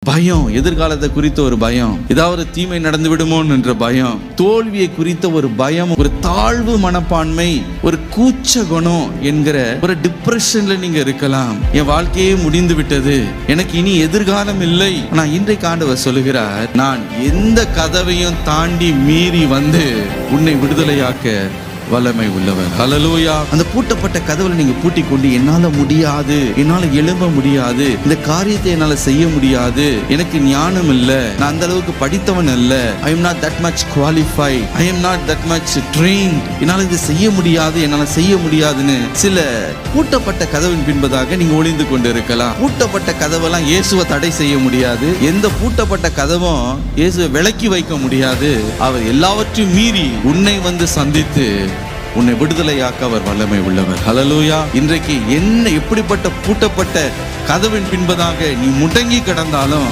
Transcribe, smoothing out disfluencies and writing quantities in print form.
பயம், எதிர்காலத்தை குறித்த ஒரு பயம், ஏதாவது தீமை நடந்து விடுமோ என்ற பயம், தோல்வியை குறித்த ஒரு பயம், ஒரு தாழ்வு மனப்பான்மை, ஒரு கூச்ச குணம் என்கிற ஒரு டிப்ரெஷன்ல நீங்க இருக்கலாம். என் வாழ்க்கையே முடிந்து விட்டது, எனக்கு இனி எதிர்காலம் இல்லை. நான் இன்றைக்கு ஆண்டவர் சொல்லுகிறார், நான் எந்த கதவையும் தாண்டி மீறி வந்து உன்னை விடுதலையாக்க வல்லமை உள்ளவர். ஹல்லேலூயா. அந்த பூட்டப்பட்ட கதவுல நீங்க பூட்டி கொண்டு என்னால முடியாது, என்னால எழும்ப முடியாது, இந்த காரியத்தை என்னால செய்ய முடியாது, எனக்கு ஞானம் இல்ல, நான் அந்த அளவுக்கு படித்தவன் அல்ல, I am not that much qualified, I am not that much trained, என்னால இது செய்ய முடியாது, என்னால செய்ய முடியாதுன்னு சில பூட்டப்பட்ட கதவின் பின்பதாக நீங்க ஒளிந்து கொண்டு இருக்கலாம். பூட்டப்பட்ட கதவெல்லாம் இயேசுவை தடை செய்ய முடியாது. எந்த பூட்டப்பட்ட கதவும் இயேசுவை விலக்கி வைக்க முடியாது. அவர் எல்லாவற்றையும் மீறி உன்னை வந்து சந்தித்து உன்னை விடுதலையாக்க அவர் வல்லமை உள்ளவர். ஹல்லேலூயா. இன்றைக்கு என்ன எப்படிப்பட்ட பூட்டப்பட்ட கதவின் பின்பதாக நீ முடங்கி கிடந்தாலும்